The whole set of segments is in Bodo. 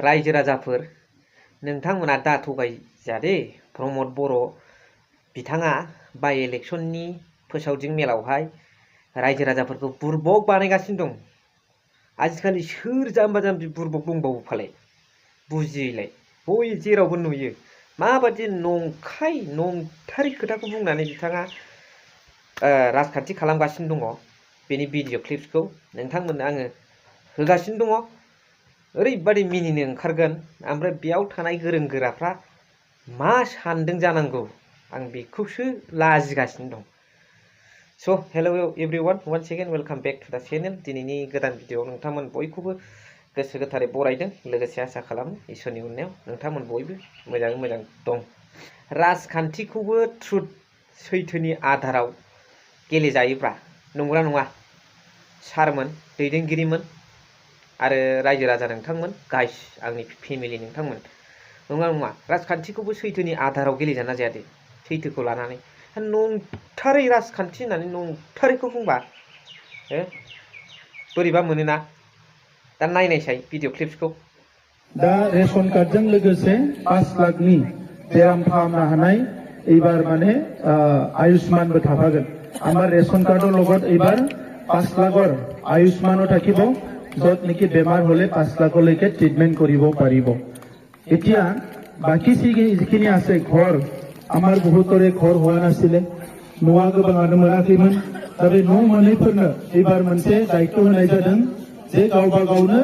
रायजो राजाफोर नोंथांमोना दा थगायजादे प्रमद बर' बिथाङा बाय इलेक्शननि फोसावदिं मेलावहाय रायजो राजाफोरखौ बुरबक बानायगासिनो दं। आजिखालि सोर जाम्बा जाम्बि बुरबक दंबावो फालाय बुजियैलाय बय जेरावबो नुयो माबादि नंखाय नंथारै खोथाखौ बुंनानै बिथाङा राजखान्थि खालामगासिनो दङ। बेनि भिडिअ क्लिप्सखौ नोंथांमोननो आङो होगासिनो दङ। ओरैबादि मिनिनो ओंखारगोन ओमफ्राय बेयाव थानाय गोरों गोराफ्रा मा सानदों जानांगौ आं बेखौसो लाजिगासिनो दं। स' hello everyone one second welcome back to the channel. दिनैनि गोदान भिडिअआव नोंथांमोन बयखौबो गोसो गोथारै बरायदों। लोगोसे आसा खालामो इसोरनि अननायाव नोंथांमोन बयबो मोजाङै मोजां दं। राजखान्थिखौबो ट्रुथ सैथोनि आधाराव गेलेजायोब्रा नंगौना नङा? सारमोन, दैदेनगिरिमोन आरो रायजो राजा नोंथांमोन, गाइस आंनि फेमिलि नोंथांमोन, नङा नङा? राजखान्थिखौबो सैथोनि आधाराव गेलेजाना जाया दे सैथोखौ लानानै नंथारै राजखान्थि होननानै नंथारैखौ बुंबा बोरैबा मोनोना। दा नायनायसाय भिडिअ क्लिप्सखौ। दा रेशन कार्डजों लोगोसे 5 लाखनि बेराम फाहामनो हानाय एबार माने आयुष्मानबो थाफागोन। आमार रेशन कार्डर লগত एबार 5 लाखर आयुष्मानो থাকিব, যত নেকি বেমাৰ হলে 5 লাখলৈকে ট্ৰিটমেন্ট কৰিব পাৰিব। এতিয়া বাকি যিখিনি আছে ঘৰ, আমাৰ বহুতৰে ঘৰ হোৱা নাছিলে, न'आ गोबाङानो मोनाखैमोन। दा बे न' मोनैफोरनो एबार मोनसे दायित्व होनाय जादों जे गावबा गावनो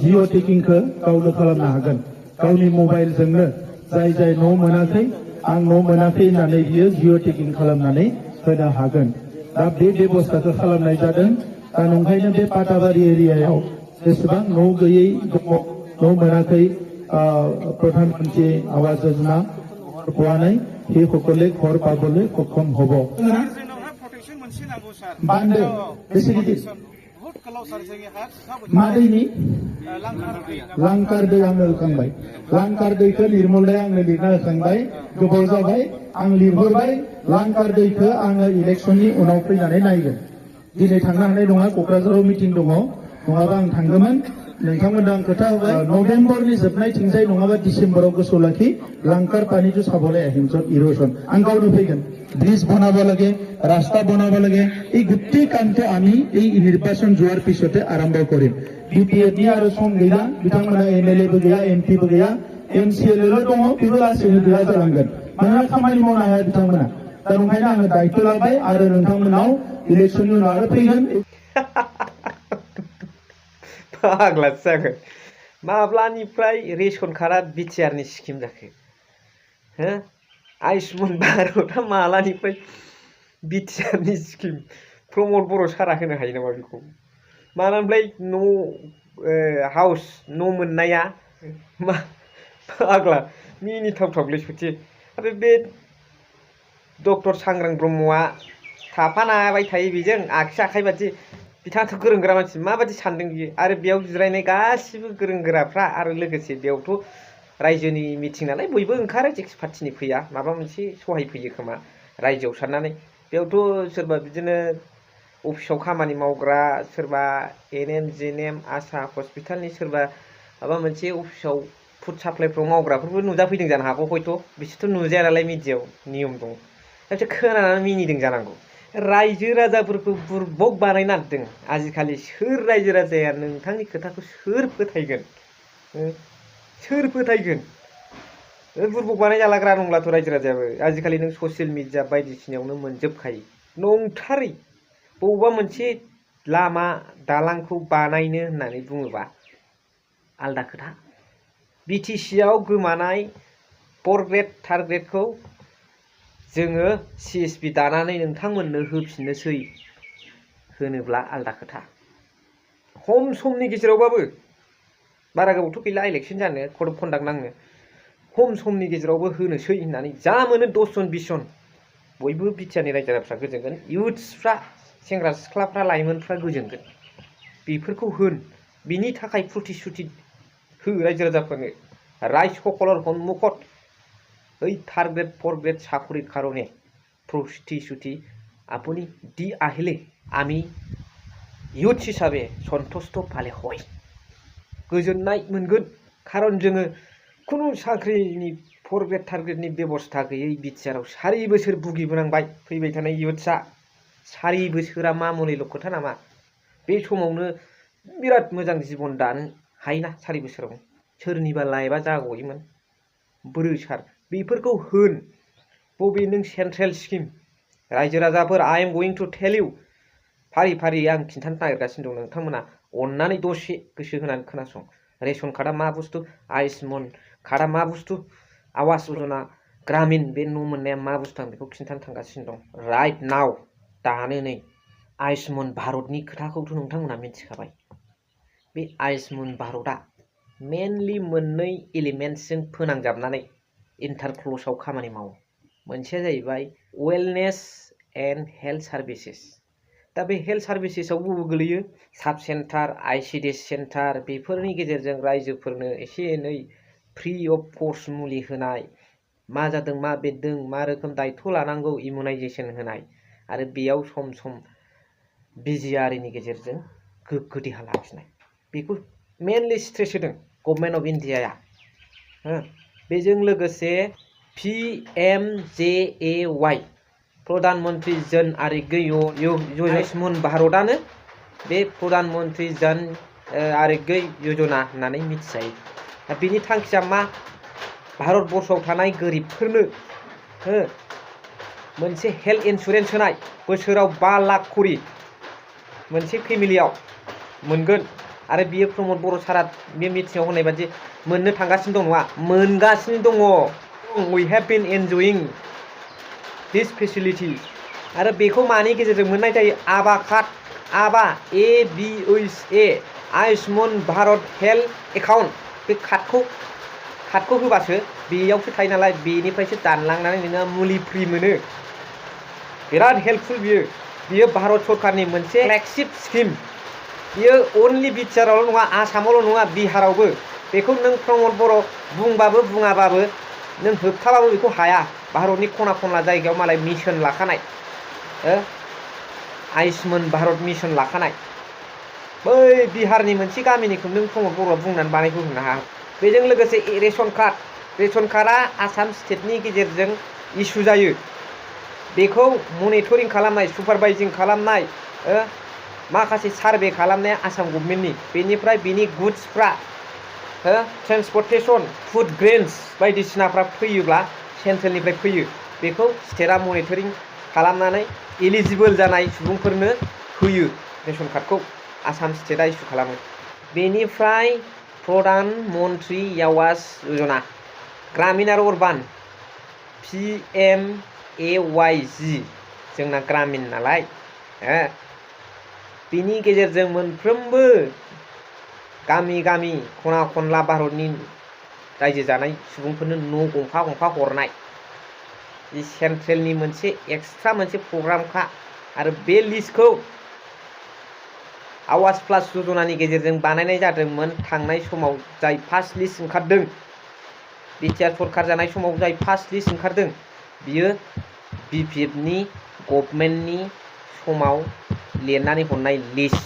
जिअ टेकिंखौ गावनो खालामनो हागोन। गावनि मबाइलजोंनो जाय जाय न' मोनाखै, आं न' मोनाखै होननानै बियो जिअ टेकिं खालामनानै होनो हागोन। दा बे बेबस्थाखौ खालामनाय जादों। दा नंखायनो बे पाटाबारि एरियायाव जेसेबां न' गैयै दङ, न' मोनाखै, प्रधानमन्त्री आवास योजना পোৱানাই সেই সকলে ঘৰ পাবলৈ সক্ষম হ'ব। बान्दो बेसे गिदिर मादैनि लांखार दै आंनो होखांबाय। लांखार दैखौ निर्मलाया आंनो लिरना होखांबाय। गोबाव जाबाय आं लिरहरबाय। लांखार दैखौ आङो इलेक्शननि उनाव फैनानै नायगोन। दिनै थांनो हानाय नङा, क'क्राझाराव मिटिं दङ, नङाबा आं थांगौमोन। नोंथांमोननो आं खोथा होबाय, नभेम्बरनि जोबनायथिंजाय नङाबा डिसेम्बराव गोसोआव लाखि लांखार पानीটো চাবলৈ আহিম, য'ত ইৰোশন आं गावनो फैगोन। ব্রিজ বনাব লাগে, ৰাস্তা বনাব লাগে, এই গোটেই কামটো আমি এই নিৰ্বাচন যোৱাৰ পিছতে আৰম্ভ কৰিম। বিপিএডি আৰু সম গैला, बिथांमोना एमएलएबो गैया, एमपिबो गैया, एमसिएलएल' दङ, बेबो लासैनो गैया जालांगोन। मानोना खामानि मावनो हाया बिथांमोना। दा ओंखायनो आङो दायित्व लाबाय आरो नोंथांमोनाव इलेक्शननि उनाव आरो फैगोन। फाग्लासो जागोन। माब्लानिफ्राय रेशन कार्डआ बिटिआरनि स्किम जाखो? आयुष्मान भारतआ मालानिफ्राय बिटिआरनि स्किम? प्रमद बर' सारा होनो हायो नामा बेखौ? मालानिफ्राय हाउस न' मोननाया मा फाग्ला मिनिथावथावलै सथि। आरो बे डक्टर सांग्रां ब्रह्मआ थाफानाबाय थायो बेजों आखि आखाइ बादि। बिथाङाथ' गोरों गोरा मानसि, माबादि सानदों बियो? आरो बेयाव जिरायनाय गासिबो गोरों गोराफ्रा आरो लोगोसे बेयावथ' रायजोनि मिटिं नालाय बयबो ओंखारो, जेखि पार्टिनि फैया माबा मोनसे सहाय फैयो खोमा रायजोआव साननानै। बेयावथ' सोरबा बिदिनो अफिसाव खामानि मावग्रा, सोरबा एनएम जेएनएम आसा हस्पिटालनि सोरबा माबा मोनसे अफिसाव फुड साप्लाइफ्राव मावग्राफोरबो नुजाफैदों जानो हागौ हयथ'। बिसोरथ' नुजाया नालाय मिडियाआव, नियम दं। बिसोर खोनानानै मिनिदों जानांगौ। रायजो राजाफोरखौ बुरबक बानायना दोन। आजिखालि सोर रायजो राजाया नोंथांनि खोथाखौ सोर फोथायगोन? सोर फोथायगोन? बुरबक बानायजालाग्रा नंलाथ' रायजो राजायाबो। आजिखालि नों ससियेल मिडिया बायदिसिनायावनो मोनजोबखायो। नंथारै बबेबा मोनसे लामा दालांखौ बानायनो होननानै बुङोबा आलदा खोथा। बिटिसिआव गोमानाय 4 ग्रेड 3 ग्रेडखौ जोङो सिएसपि दानानै नोंथांमोननो होफिननोसै होनोब्ला आलदा खोथा। खम समनि गेजेरावबाबो, बारा गोबावथ' गैला इलेक्शन जानो, कड अफ कन्डाक्ट नांनो, खम समनि गेजेरावबो होनोसै होननानै जा मोनो 10 जन 20 जन बयबो बिटिआरनि रायजो राजाफ्रा गोजोनगोन, इयुथ्सफ्रा, सेंग्रा सिख्लाफ्रा, लाइमोनफ्रा गोजोनगोन। बेफोरखौ होन, बिनि थाखाय प्रतिश्रुति हो रायजो राजाफोरनो। राइज सकলৰ সন্মুখত এই 3 গ্রেড 4 গ্রেড চাকৰিৰ কাৰণে প্ৰতিশ্ৰুতি আপুনি দি আহিলে আমি ইউথ হিसाबै सन्तुष्ट पाले হয়, गोजोननाय मोनगोन। खारन जोङो खुनु साख्रिनि 4 ग्रेड 3 ग्रेडनि बेबस्था गैयै बिटिआराव 4 बोसोर भुगिबोनांबाय फैबाय थानाय इयुथ्सआ 4 बोसोरा मामुलिल' खोथा नामा बे समावनो बिराद मोजां जिबन दानो हायोना 4 बोसोराव सोरनिबा लाइफआ जागयोमोन बोरो सार बेफोरखौ होन बबे नों सेन्ट्रेल स्किम रायजो राजाफोर आइ एम गोइं टु टेल इउ फारि फारि आं खिन्थानो नागिरगासिनो दं नोंथांमोना अन्नानै दसे गोसो होनानै खोनासं रेशन कार्डआ मा बुस्थु आयुष्मान कार्डआ मा बुस्थु आवास योजना ग्रामीण बे न' मोननाया मा बुस्थु आं बेखौ खिन्थानो थांगासिनो दं राइट नाउ दानो नै आयुष्मान भारतनि खोथाखौथ' नोंथांमोना मिथिखाबाय बे आयुष्मान भारतआ मेनलि मोननै एलिमेन्ट्सजों फोनांजाबनानै इन्टारक्ल'सआव खामानि मावो मोनसेया जाहैबाय वेलनेस एन्ड हेल्थ सार्भिसेस दा बे हेल्थ सार्भिसेसआव बबे गोलैयो साब सेन्टार आइसिडिएस सेन्टार बेफोरनि गेजेरजों रायजोफोरनो एसे एनै फ्रि अफ कस्ट मुलि होनाय मा जादों मा बेरदों मा रोखोम दायथ' लानांगौ इमिउनाइजेसन होनाय आरो बेयाव सम सम बिजिआरिनि गेजेरजों गोग्गो देहा लाखिनाय बेखौ मेनलि स्ट्रेस होदों गभर्नमेन्ट अफ इन्डियाया बेजों लोगोसे PMJAY प्रधान मंत्री जन आरोग्य आयुष्मान भारतआनो बे प्रधान मंत्री जन आरोग्य योजना होननानै मिथिजायो दा बेनि थांखिया मा भारतबर्षआव थानाय गोरिबफोरनो मोनसे हेल्थ इन्सुरेन्स होनाय बोसोराव 5 लाख करि मोनसे फेमिलियाव मोनगोन आरो बियो प्रमद बर' सारा बे मिथिङाव होनाय बादि मोननो थांगासिनो दं नङा मोनगासिनो दङ we have been enjoying this facility आरो बेखौ मानि गेजेरजों मोननाय जायो आबा कार्ड आबा ABHA Ayushman Bharat health account बे कार्डखौ होबासो बेयावसो थायो नालाय बेनिफ्रायसो दानलांनानै नोङो मुलि फ्रि मोनो बिराद हेल्पफुल बियो भारत सरकारनि मोनसे फ्लेगशिप स्किम बियो अनलि बिटिआरावल' नङा आसामावल' नङा बिहारावबो बेखौ नों प्रमद बर' बुंबाबो बुङाबाबो नों होबथाबाबो बेखौ हाया भारतनि खना खनला जायगायाव मालाय मिशन लाखानाय आयुष्मान भारत मिशन लाखानाय बै बिहारनि मोनसे गामिनिखौ नों प्रमद बर'आ बुंनानै बानायखौ होनो हाया बेजों लोगोसे रेशन कार्डआ आसाम स्टेटनि गेजेरजों इसु जायो बेखौ मनिटरिं खालामनाय सुपारभाइजिं खालामनाय माखासे सार्भे खालामनाया आसाम गभर्नमेन्टनि बेनिफ्राय बिनि गुड्सफ्रा ट्रेन्सपर्टेसन फुड ग्रेन्स बायदिसिनाफ्रा फैयोब्ला सेन्ट्रेलनिफ्राय फैयो बेखौ स्टेटआ मनिटरिं खालामनानै एलिजिबोल जानाय सुबुंफोरनो होयो रेशन कार्डखौ आसाम स्टेटआ इसु खालामो बेनिफ्राय प्रधान मन्त्री आवास योजना ग्रामीण आरो अर्बान PMAYG जोंना ग्रामीण नालाय बिनि गेजेरजों मोनफ्रोमबो गामि गामि खना खनला भारतनि रायजो जानाय सुबुंफोरनो न' गंफा गंफा हरनाय बे सेन्ट्रेलनि मोनसे एक्सट्रा मोनसे प्रग्रामखा आरो बे लिस्टखौ आवास प्लास योजनानि गेजेरजों बानायनाय जादोंमोन थांनाय समाव जाय फार्स्ट लिस्ट ओंखारदों बिटिआर सरकार जानाय समाव जाय फार्स्ट लिस्ट ओंखारदों बियो BPFनि गभर्नमेन्टनि समाव लिरनानै हरनाय लिस्ट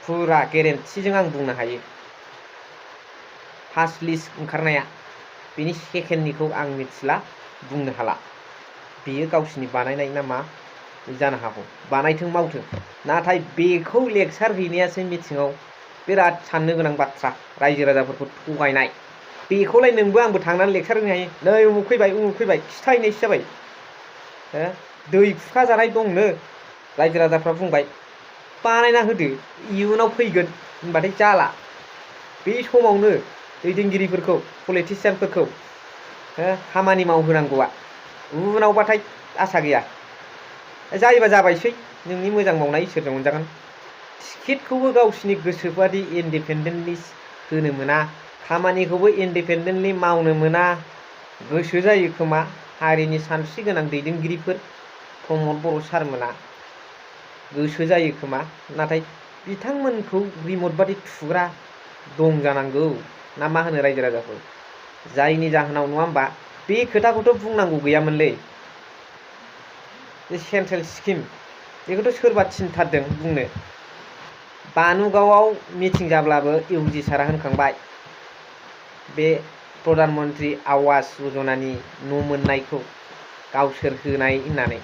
फुरा गेरेन्टिजों आं बुंनो हायो फार्स्ट लिस्ट ओंखारनाया बिनि सेकेन्डनिखौ आं मिथिला बुंनो हाला बेयो गावसिनि बानायनाय ना मा जानो हागौ बानायथों मावथों नाथाय बेखौ लेक्सार हैनायासो मिथिङाव बिराद साननो गोनां बाथ्रा रायजो राजाफोरखौ थगायनाय बेखौलाय नोंबो आंबो थांनानै लेक्सार होनो हायो नै उमुक फैबाय खिथाहैनायसो जाबाय दै खुखा जानाय दंनो रायजो राजाफ्रा बुंबाय बानायना होदो इयुनाव फैगोन होनबाथाय जाला बे समावनो दैदेनगिरिफोरखौ पलिटिसियानफोरखौ खामानि मावहोनांगौआ उनावबाथाय आसा गैया जायोबा जाबायसै नोंनि मोजां मावनाय इसोरजों अनजागोन टिकेटखौबो गावसिनि गोसोबादि इन्डिपेन्डेन्टलि होनो मोना खामानिखौबो इन्डिपेन्डेन्टलि मावनो मोना गोसो जायो खोमा हारिनि सानस्रि गोनां दैदेनगिरिफोर प्रमद बर' सारमोना गोसो जायो खोमा नाथाय बिथांमोनखौ रिमट बादि थुग्रा दं जानांगौ ना मा होनो रायजो राजाफोर जायनि जाहोनाव नङा होमबा बे खोथाखौथ' बुंनांगौ गैयामोनलै बे सेन्ट्रेल स्किम बेखौथ' सोरबा थिनथारदों बुंनो बानुगावआव मिटिं जाब्लाबो इउजि सारा होनखांबाय बे प्रधान मन्त्रि आवास यजनानि न' मोननायखौ गावसोर होनाय होननानै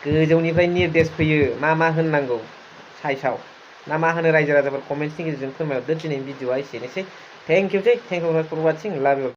गोजौनिफ्राय निर्देश फैयो मा होननांगौ साइसआव ना मा होनो रायजो राजाफोर कमेन्ट्सनि गेजेरजों फोरमायहरदो। दिनैनि भिडिअआ एसेनोसै। Thank you for watching. Love U.